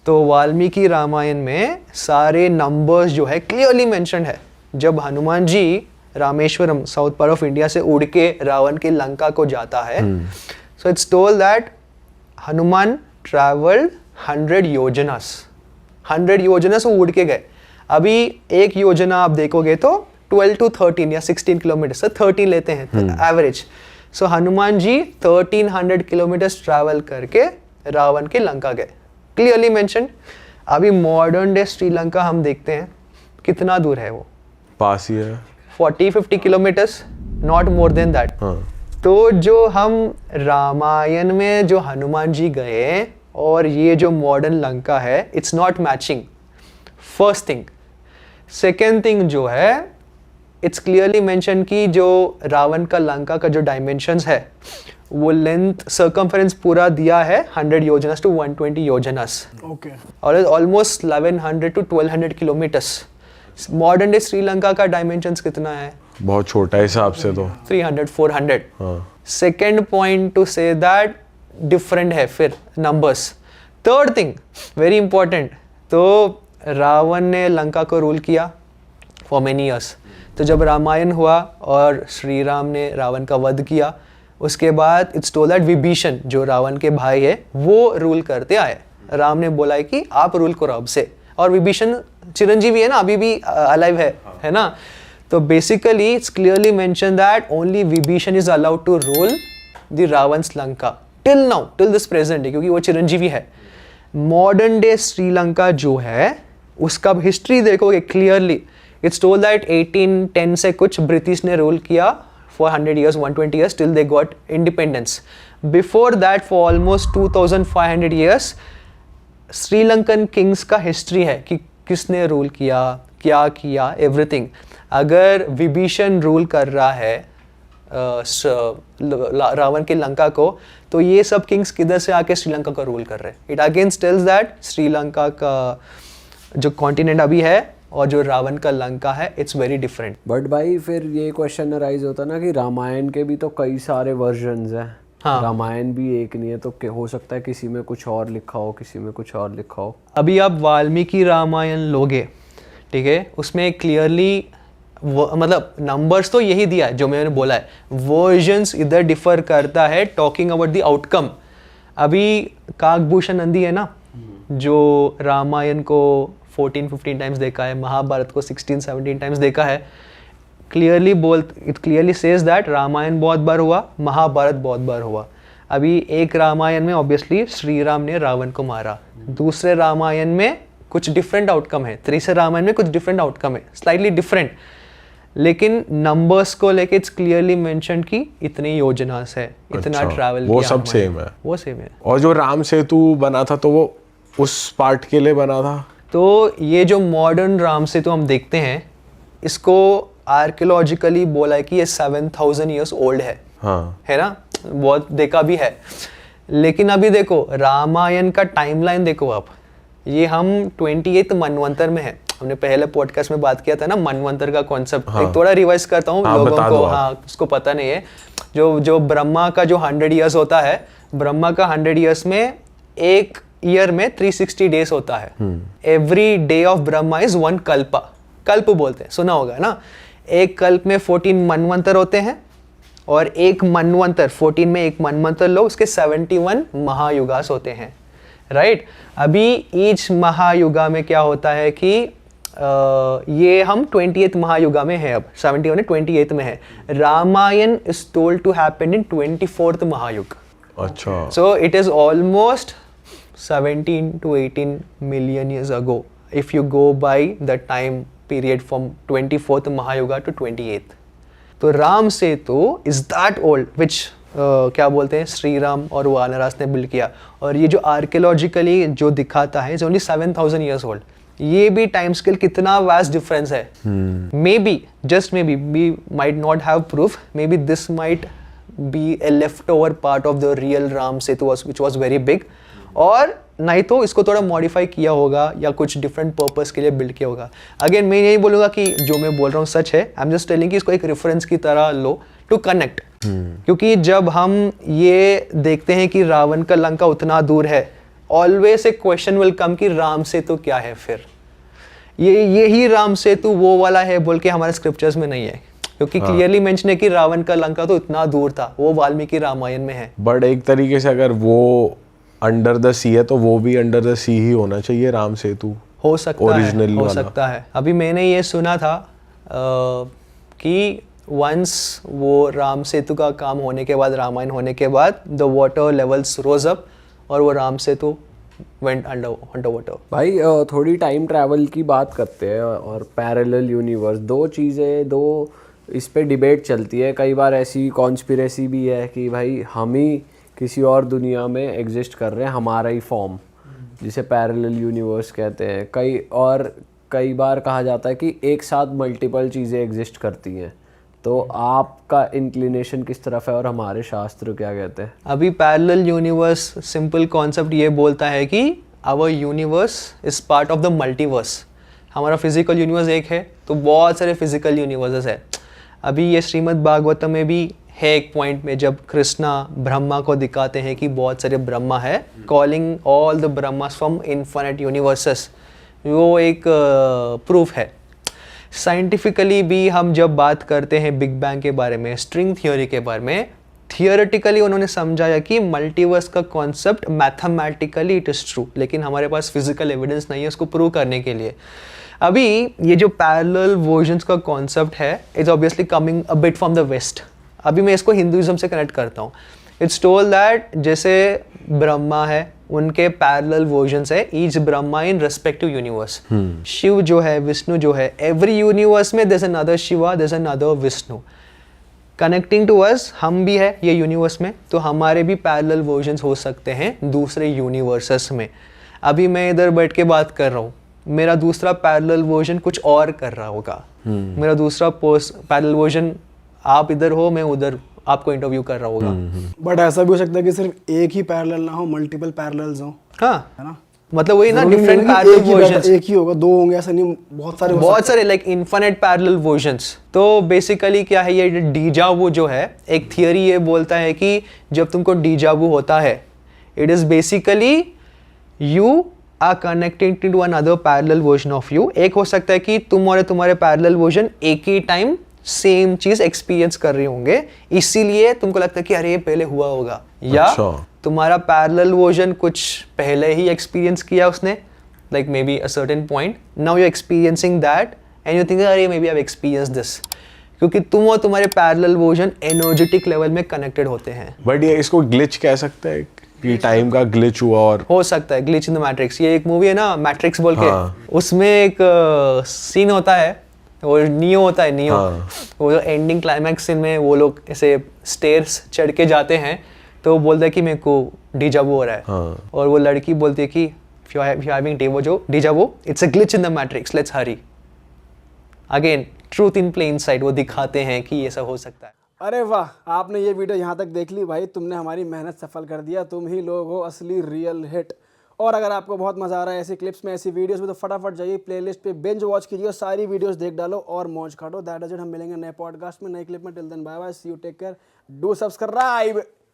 तो वाल्मीकि रामायण में सारे नंबर्स जो है क्लियरली मेंशन्ड है। जब Hanuman ji Rameswaram south part of India से उड़ के रावण की लंका को जाता है, so it's told that Hanuman travelled 100 yojanas, 100 योजनास वो उड़ के गए। अभी एक योजना आप देखोगे तो 12 to 13 या 16 किलोमीटर से 13 लेते हैं एवरेज। सो हनुमान जी 1300 किलोमीटर्स ट्रैवल करके रावण की लंका गए, क्लियरली मेंशन। अभी मॉडर्न डे श्रीलंका हम देखते हैं कितना दूर है, वो पास ही है, 40-50 kilometres, not more than that. तो जो हम रामायण में जो हनुमान जी गए और ये जो मॉडर्न लंका है, it's not matching, first thing. Second thing जो है, इट्स क्लियरली मेंशन कि जो रावण का लंका का जो डायमेंशंस है वो लेंथ सर्कमफरेंस पूरा दिया है 100 योजनास टू 120 योजनास, ओके, और almost 1100 to 1200 kilometres. Modern day Sri Lanka का डायमेंशंस कितना है? बहुत छोटा हिसाब से तो 300-400। हाँ। Second point two say that different है फिर numbers. Third thing very important, तो रावण ने लंका को रूल किया फॉर मेनी ईयर्स। तो जब रामायण हुआ और श्री राम ने रावण का वध किया, उसके बाद इट्स टोल्ड दैट विभीषण जो रावण के भाई है वो रूल करते आए। राम ने बोला है कि आप रूल करो अब से, और विभीषण चिरंजीवी है ना, अभी भी अलाइव है ना। तो basically it's clearly mention that only Vibhishan is allowed to rule the Ravana's Lanka till now, till this present day, क्योंकि वो चिरंजीवी है। मॉडर्न डे श्रीलंका जो है उसका हिस्ट्री देखोगे क्लियरली, इट्स टोल्ड दैट 1810 से कुछ ब्रिटिश ने रूल किया for 100 years, 120 years till they got independence. Before that, for almost 2500 years, Sri Lankan Kings का हिस्ट्री है कि किसने रूल किया, क्या किया, एवरीथिंग। अगर विभीषण रूल कर रहा है रावण की लंका को, तो ये सब किंग्स किधर से आके श्रीलंका को रूल कर रहे हैं? It against tells that Sri Lanka का जो कॉन्टिनेंट अभी है और जो रावण का लंका है, इट्स वेरी डिफरेंट। बट भाई फिर ये क्वेश्चन अराइज होता ना कि रामायण के भी तो कई सारे वर्जन्स हैं। हाँ। रामायण भी एक नहीं है, तो हो सकता है किसी में कुछ और लिखा हो, किसी में कुछ और लिखा हो। अभी आप वाल्मीकि रामायण लोगे, ठीक है, उसमें क्लियरली मतलब नंबर्स तो यही दिया है जो मैंने बोला है, वर्जन्स इधर डिफर करता है टॉकिंग अबाउट द आउटकम। अभी काकभूषण नंदी है ना, जो रामायण को 14-15 टाइम्स देखा है, महाभारत को 16-17 टाइम्स देखा है, it clearly says that Ramayana बहुत बार हुआ, महाभारत बहुत बार हुआ। अभी एक रामायण में ऑब्वियसली श्री राम ने रावण को मारा, दूसरे रामायण में कुछ डिफरेंट आउटकम है, तीसरे रामायण में कुछ डिफरेंट आउटकम है, स्लाइटली डिफरेंट। लेकिन नंबर्स को लेके इट्स क्लियरली मेंशन कि इतनी योजनास है, इतना ट्रैवल किया, वो सब सेम है, वो सेम है। और जो राम सेतु बना था तो वो उस पार्ट के लिए बना था। तो ये जो मॉडर्न राम सेतु हम देखते हैं, इसको आर्कियोलॉजिकली बोला है कि ये 7000 ईयर्स ओल्ड है। हाँ। है ना, बहुत देखा भी है। लेकिन अभी देखो रामायण का टाइमलाइन देखो आप, ये हम 28th मनवंतर में है। हमने पहले पॉडकास्ट में बात किया था ना मनवंतर का कॉन्सेप्ट। हाँ। एक थोड़ा रिवाइज करता हूँ लोगों को, हाँ उसको पता नहीं है। जो ब्रह्मा का जो 100 ईयर्स होता है, ब्रह्मा का 100 ईयर्स में एक ईयर में 360 डेज होता है। Every day of Brahma is 1 Kalpa, कल्प बोलते हैं, सुना होगा ना। एक कल्प में 14 मनवंतर होते हैं, और एक मनवंतर 14 में एक मनवंतर लो, उसके 71 महायुगास होते हैं, राइट। अभी ईच महायुगा में क्या होता है कि ये हम 28th महायुगा में है, अब 71 28th में है। Ramayana is told to happen in 24th Mahayuga. अच्छा, so it is almost 17 to 18 million years ago if you go by the time period from 24th Mahayuga to 28th. तो Ram Setu is that old which क्या बोलते हैं श्री राम और वानरास ने build किया, और ये जो आर्कियोलॉजिकली जो दिखाता है इज ओनली 7000 years old। ये भी टाइम स्केल कितना वास्ट डिफरेंस है। Maybe, just maybe, we might not have proof, maybe this might be a left over part of the real Ram Setu which was very big, और नहीं तो इसको थोड़ा modify किया होगा या कुछ डिफरेंट पर्पस के लिए बिल्ड किया होगा। अगेन मैं यही बोलूँगा कि जो मैं बोल रहा हूँ सच है। आई एम जस्ट टेलिंग कि इसको एक रेफरेंस की तरह लो टू कनेक्ट। क्योंकि जब हम ये देखते हैं कि रावण का लंका उतना दूर है, ऑलवेज एक क्वेश्चन विल कम कि राम सेतु क्या है फिर, यही राम सेतु वो वाला है बोल के हमारे स्क्रिप्चर्स में नहीं है, क्योंकि क्लियरली मेंशन है कि रावण का लंका तो इतना दूर था, वो वाल्मीकि रामायण में है। बट एक तरीके से अगर वो अंडर द सी है तो वो भी अंडर द सी ही होना चाहिए राम सेतु, हो सकता ओरिजिनल है, हो वाला। सकता है। अभी मैंने ये सुना था कि वंस वो राम सेतु का काम होने के बाद, रामायण होने के बाद, the water levels rose up और वो Ram Setu went under water. भाई थोड़ी टाइम ट्रैवल की बात करते हैं और पैरेलल यूनिवर्स, दो चीज़ें, दो इस पे डिबेट चलती है। कई बार ऐसी कॉन्स्पिरेसी भी है कि भाई हम ही किसी और दुनिया में एग्जिस्ट कर रहे हैं, हमारा ही फॉर्म, जिसे पैरेलल यूनिवर्स कहते हैं। कई बार कहा जाता है कि एक साथ मल्टीपल चीज़ें एग्जिस्ट करती हैं। तो आपका इंक्लिनेशन किस तरफ है और हमारे शास्त्र क्या कहते हैं? अभी पैरेलल यूनिवर्स सिंपल कॉन्सेप्ट ये बोलता है कि our universe is part of the multiverse. हमारा फिजिकल यूनिवर्स एक है तो बहुत सारे फिजिकल यूनिवर्सेस है। अभी ये श्रीमद् भागवतम में भी है एक पॉइंट में जब कृष्णा ब्रह्मा को दिखाते हैं कि बहुत सारे ब्रह्मा है, calling all the Brahmas from infinite universes, वो एक प्रूफ है। साइंटिफिकली भी हम जब बात करते हैं बिग बैंग के बारे में, स्ट्रिंग थियोरी के बारे में, थियोरेटिकली उन्होंने समझाया कि मल्टीवर्स का concept mathematically it is true, लेकिन हमारे पास फिजिकल एविडेंस नहीं है उसको प्रूव करने के लिए। अभी ये जो पैरेलल वर्जन्स का कॉन्सेप्ट है it's obviously coming a bit from the west. अभी मैं इसको हिंदुइज्म से कनेक्ट करता हूँ। इट्स टोल्ड दैट जैसे ब्रह्मा है, उनके पैरेलल वर्जन्स है, each Brahma in respective universe. Shiv जो है, विष्णु जो है, एवरी यूनिवर्स में there is another Shiva, there is another Vishnu connecting to us. हम भी है ये यूनिवर्स में, तो हमारे भी पैरेलल वर्जन्स हो सकते हैं दूसरे यूनिवर्सेस में। अभी मैं इधर बैठ के बात कर रहा हूँ, मेरा दूसरा पैरेलल वर्जन कुछ और कर रहा होगा। मेरा दूसरा पैरेलल वर्जन, आप इधर हो मैं उधर, आपको इंटरव्यू कर रहा होगा। बट ऐसा भी हो सकता है कि सिर्फ एक ही पैरेलल ना हो, मल्टीपल पैरेलल्स हो, हाँ, है ना? मतलब वही ना, जरूरी नहीं डिफरेंट है कि पैरेलल वर्जन्स, एक ही होगा, दो होंगे, ऐसा नहीं, बहुत सारे लाइक इनफिनिट पैरेलल वर्जन्स। तो बेसिकली क्या है, ये डीजावू जो है, एक थियरी ये बोलता है कि जब तुमको डीजावू होता है, it is basically you are connecting to another parallel version of you. एक हो सकता है कि तुम और तुम्हारे पैरेलल वर्जन एक ही टाइम सेम चीज एक्सपीरियंस कर रहे होंगे, इसीलिए तुमको लगता है कि अरे ये पहले हुआ होगा, या तुम्हारा पैरेलल वर्जन कुछ पहले ही एक्सपीरियंस किया उसने, like may be a certain point, now you experiencing that and you think अरे may be I have experience this, क्योंकि तुम और तुम्हारे पैरेलल वर्जन एनर्जेटिक लेवल में कनेक्टेड होते हैं। बट ये इसको ग्लिच कह सकते हैं कि टाइम का ग्लिच हुआ, और हो सकता है ग्लिच इन द मैट्रिक्स। ये एक मूवी है ना मैट्रिक्स बोल के, उसमें एक सीन होता है, वो नियो होता है, नियो, वो जो एंडिंग क्लाइमैक्स सीन में वो लोग ऐसे स्टेयर्स चढ़ के जाते हैं, तो वो बोलता है कि मेरे को डीजावू हो रहा है, और वो लड़की बोलती है कि if you are having deja vu, it's a glitch in the matrix, let's hurry। Again truth in plain sight, वो दिखाते हैं कि ये सब हो सकता है। अरे वाह, आपने ये वीडियो यहाँ तक देख ली भाई, तुमने हमारी मेहनत सफल कर दिया, तुम ही लोग हो असली रियल हिट। और अगर आपको बहुत मजा आ रहा है ऐसी क्लिप्स में, ऐसी वीडियोस में, तो फटाफट जाइए प्लेलिस्ट पे बिंज वॉच कीजिए और सारी वीडियोस देख डालो और मौज काटो। दैट इज इट, हम मिलेंगे नए पॉडकास्ट में, नए क्लिप में। Till then bye bye, see you, take care, do subscribe.